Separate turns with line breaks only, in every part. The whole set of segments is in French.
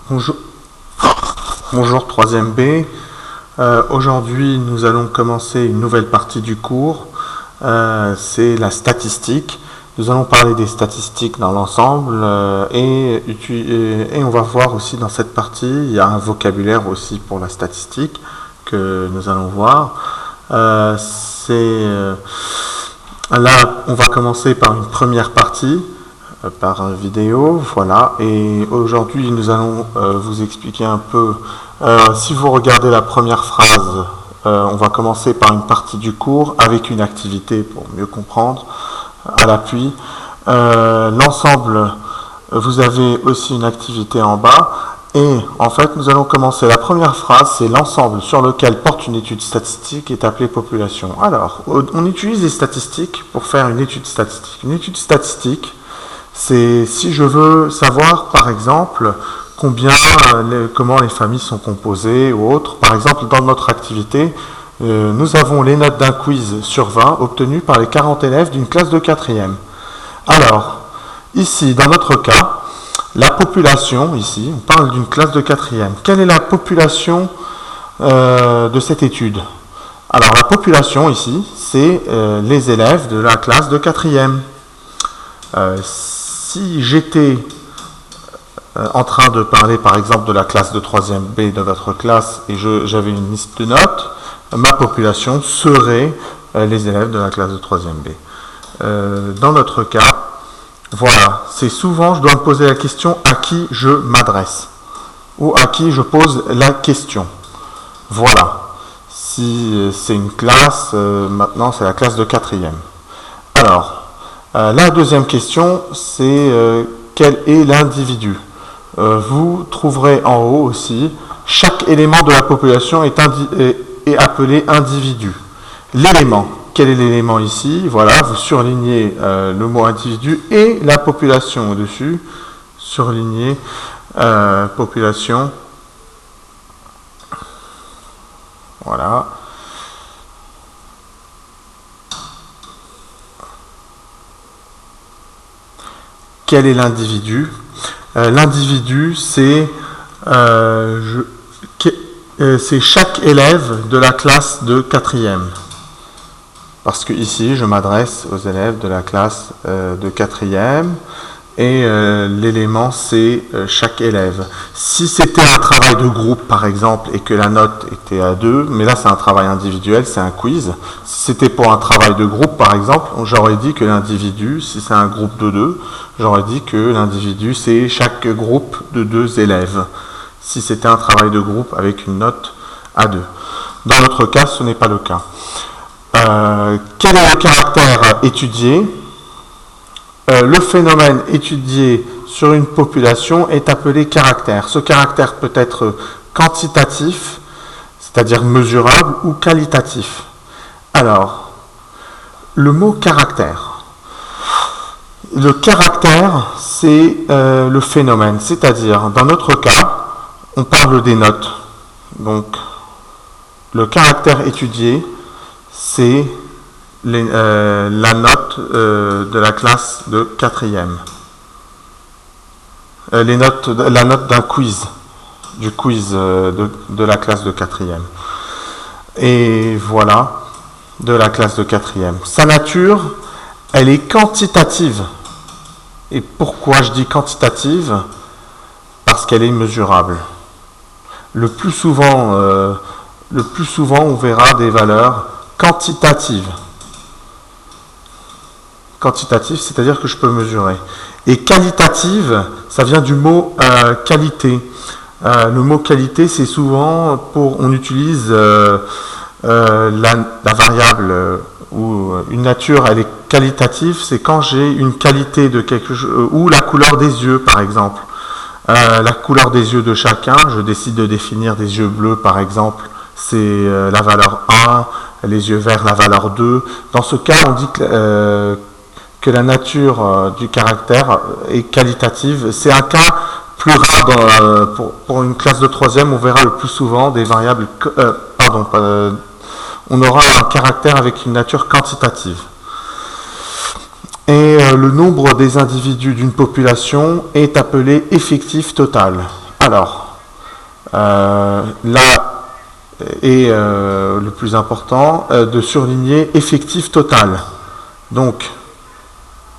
Bonjour, bonjour 3e B. Aujourd'hui, nous allons commencer une nouvelle partie du cours. C'est la statistique. Nous allons parler des statistiques dans l'ensemble et on va voir aussi dans cette partie, il y a un vocabulaire aussi pour la statistique que nous allons voir. Là, on va commencer par une première partie. Par vidéo, voilà, et aujourd'hui nous allons vous expliquer un peu, si vous regardez la première phrase, on va commencer par une partie du cours avec une activité pour mieux comprendre, à l'appui. L'ensemble, vous avez aussi une activité en bas, et en fait nous allons commencer, la première phrase, c'est l'ensemble sur lequel porte une étude statistique est appelée population. Alors, on utilise les statistiques pour faire une étude statistique. Une étude statistique, c'est si je veux savoir, par exemple, comment les familles sont composées ou autres. Par exemple, dans notre activité, nous avons les notes d'un quiz sur 20 obtenues par les 40 élèves d'une classe de 4e. Alors, ici, dans notre cas, la population, ici, on parle d'une classe de 4e. Quelle est la population de cette étude? Alors, la population, ici, c'est les élèves de la classe de 4e. Si j'étais en train de parler par exemple de la classe de 3e B de votre classe et j'avais une liste de notes, ma population serait les élèves de la classe de 3e B. Dans notre cas, voilà, c'est souvent je dois me poser la question à qui je m'adresse ou à qui je pose la question. Voilà, si c'est une classe, maintenant c'est la classe de 4e. Alors, la deuxième question, c'est quel est l'individu? Vous trouverez en haut aussi, chaque élément de la population est appelé individu. L'élément, quel est l'élément ici? Voilà, vous surlignez le mot individu et la population au-dessus, surlignez population. Voilà. Quel est l'individu? L'individu, c'est chaque élève de la classe de 4e. Parce que ici, je m'adresse aux élèves de la classe de 4e et l'élément, c'est chaque élève. Si c'était un travail de groupe, par exemple, et que la note était à 2, mais là, c'est un travail individuel, c'est un quiz. Si c'était pour un travail de groupe, par exemple, j'aurais dit que l'individu, si c'est un groupe de 2, j'aurais dit que l'individu, c'est chaque groupe de 2 élèves. Si c'était un travail de groupe avec une note à 2. Dans notre cas, ce n'est pas le cas. Quel est le caractère étudié? Le phénomène étudié sur une population est appelé caractère. Ce caractère peut être quantitatif, c'est-à-dire mesurable, ou qualitatif. Alors, le mot caractère. Le caractère, c'est le phénomène, c'est-à-dire, dans notre cas, on parle des notes. Donc, le caractère étudié, c'est la note de la classe de 4e. La note d'un quiz, du quiz de la classe de 4e. Et voilà, de la classe de 4e. Sa nature, elle est quantitative. Et pourquoi je dis quantitative? Parce qu'elle est mesurable. Le plus souvent, on verra des valeurs quantitatives. Quantitative, c'est-à-dire que je peux mesurer. Et qualitative, ça vient du mot qualité. Le mot qualité, c'est souvent on utilise la variable ou une nature, elle est qualitative, c'est quand j'ai une qualité de quelque chose, ou la couleur des yeux, par exemple. La couleur des yeux de chacun, je décide de définir des yeux bleus, par exemple, c'est la valeur 1, les yeux verts, la valeur 2. Dans ce cas, on dit que la nature du caractère est qualitative. C'est un cas plus rare pour une classe de 3e, on verra le plus souvent des variables... on aura un caractère avec une nature quantitative. Et le nombre des individus d'une population est appelé effectif total. Alors, là est le plus important, de surligner effectif total. Donc,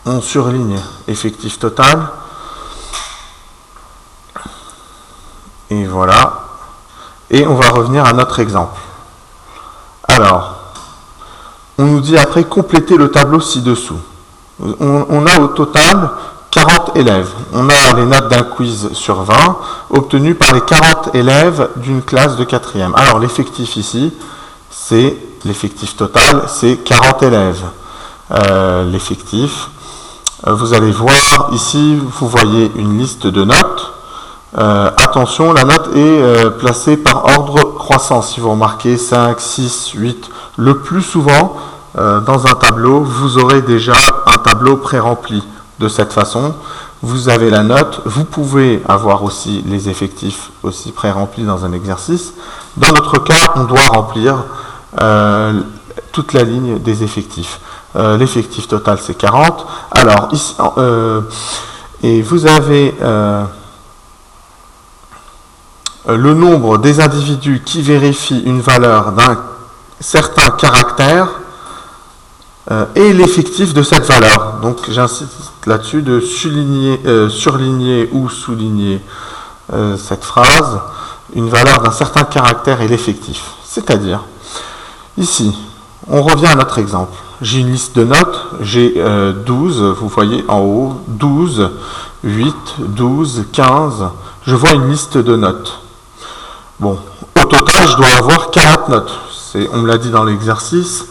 on surligne effectif total. Et voilà. Et on va revenir à notre exemple. Alors, on nous dit après compléter le tableau ci-dessous. On a au total 40 élèves. On a les notes d'un quiz sur 20 obtenues par les 40 élèves d'une classe de 4e. Alors l'effectif ici, c'est l'effectif total, c'est 40 élèves. L'effectif, vous allez voir ici, vous voyez une liste de notes. Attention, la note est placée par ordre croissant. Si vous remarquez 5, 6, 8, le plus souvent dans un tableau, vous aurez déjà un tableau pré-rempli. De cette façon, vous avez la note. Vous pouvez avoir aussi les effectifs aussi pré-remplis dans un exercice. Dans notre cas, on doit remplir toute la ligne des effectifs. L'effectif total, c'est 40. Alors, ici, et vous avez le nombre des individus qui vérifient une valeur d'un certain caractère et l'effectif de cette valeur. Donc j'insiste là-dessus de surligner ou souligner cette phrase, une valeur d'un certain caractère et l'effectif. C'est-à-dire, ici, on revient à notre exemple. J'ai une liste de notes, j'ai 12, vous voyez en haut, 12, 8, 12, 15, je vois une liste de notes. Bon, au total, je dois avoir 40 notes. On me l'a dit dans l'exercice.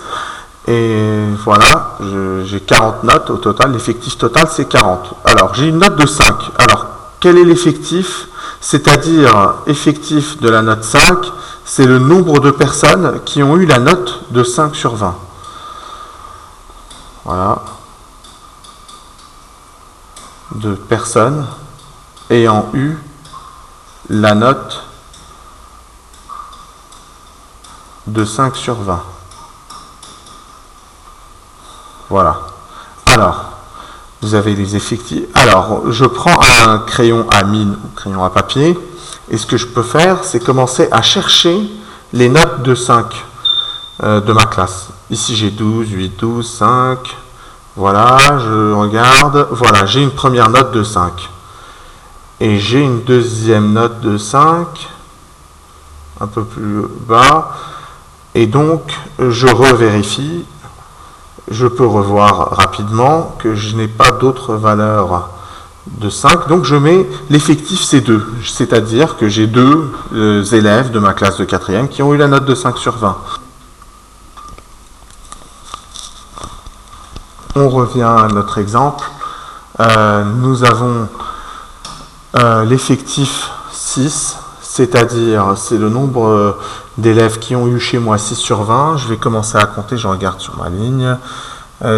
Et voilà, j'ai 40 notes au total. L'effectif total, c'est 40. Alors, j'ai une note de 5. Alors, quel est l'effectif? C'est-à-dire, effectif de la note 5, c'est le nombre de personnes qui ont eu la note de 5 sur 20. Voilà. De personnes ayant eu la note de 5 sur 20. Voilà. Alors, vous avez les effectifs. Alors, je prends un crayon à mine ou crayon à papier, et ce que je peux faire, c'est commencer à chercher les notes de 5 de ma classe. Ici, j'ai 12, 8, 12, 5. Voilà, je regarde. Voilà, j'ai une première note de 5. Et j'ai une deuxième note de 5, un peu plus bas. Et donc, je revérifie. Je peux revoir rapidement que je n'ai pas d'autres valeurs de 5. Donc, je mets l'effectif C2. C'est-à-dire que j'ai 2 élèves de ma classe de 4e qui ont eu la note de 5 sur 20. On revient à notre exemple. Nous avons l'effectif 6, c'est-à-dire c'est le nombre d'élèves qui ont eu chez moi 6 sur 20. Je vais commencer à compter, je regarde sur ma ligne.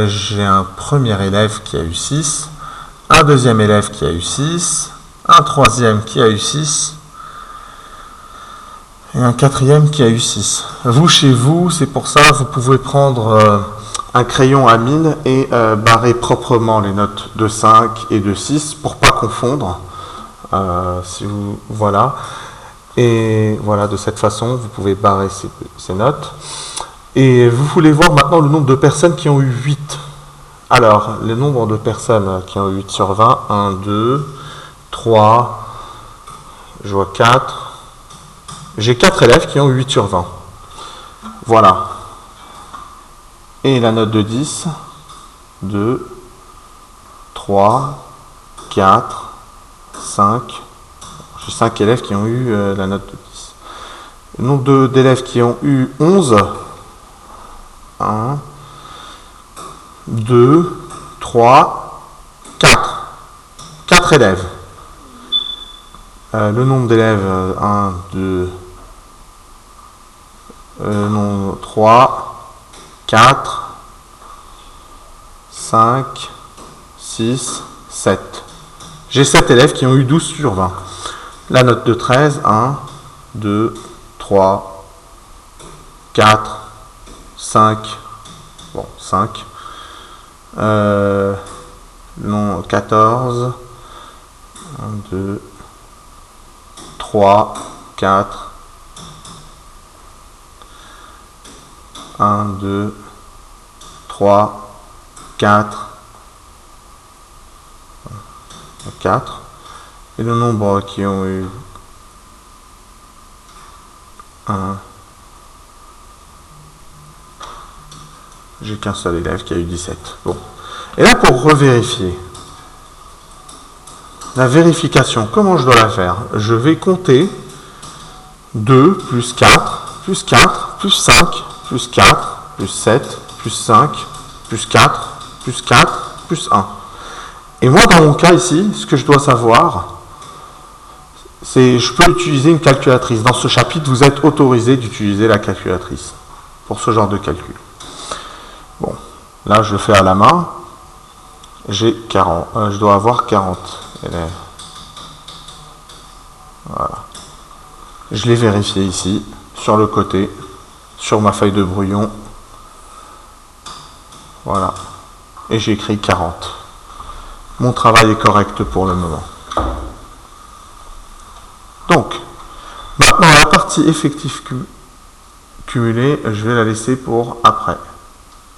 J'ai un premier élève qui a eu 6, un deuxième élève qui a eu 6, un troisième qui a eu 6, et un quatrième qui a eu 6. Vous, chez vous, c'est pour ça, vous pouvez prendre un crayon à mine et barrer proprement les notes de 5 et de 6 pour ne pas confondre. Voilà. Et voilà, de cette façon, vous pouvez barrer ces notes. Et vous voulez voir maintenant le nombre de personnes qui ont eu 8. Alors, le nombre de personnes qui ont eu 8 sur 20, 1, 2, 3, je vois 4. J'ai 4 élèves qui ont eu 8 sur 20. Voilà. Et la note de 10, 2, 3, 4, 5. J'ai 5 élèves qui ont eu la note de 10. Le nombre d'élèves qui ont eu 11, 1, 2, 3, 4. 4 élèves. Le nombre d'élèves, 1, 2, 3, 4, 5, 6, 7. J'ai 7 élèves qui ont eu 12 sur 20. La note de 13, 1, 2, 3, 4, 5, bon, 5, non, 14, 1, 2, 3, 4, 1, 2, 3, 4, 4. Et le nombre qui ont eu 1. J'ai qu'un seul élève qui a eu 17. Bon. Et là, pour revérifier, la vérification, comment je dois la faire? Je vais compter 2 plus 4, plus 4, plus 5, plus 4, plus 7, plus 5, plus 4, plus 4, plus 1. Et moi, dans mon cas ici, ce que je dois savoir, c'est je peux utiliser une calculatrice. Dans ce chapitre, vous êtes autorisé d'utiliser la calculatrice pour ce genre de calcul. Bon, là, je le fais à la main. J'ai 40. Je dois avoir 40 élèves. Voilà. Je l'ai vérifié ici, sur le côté, sur ma feuille de brouillon. Voilà. Et j'ai écrit 40. Mon travail est correct pour le moment. Donc, maintenant la partie effectif cumulée, je vais la laisser pour après.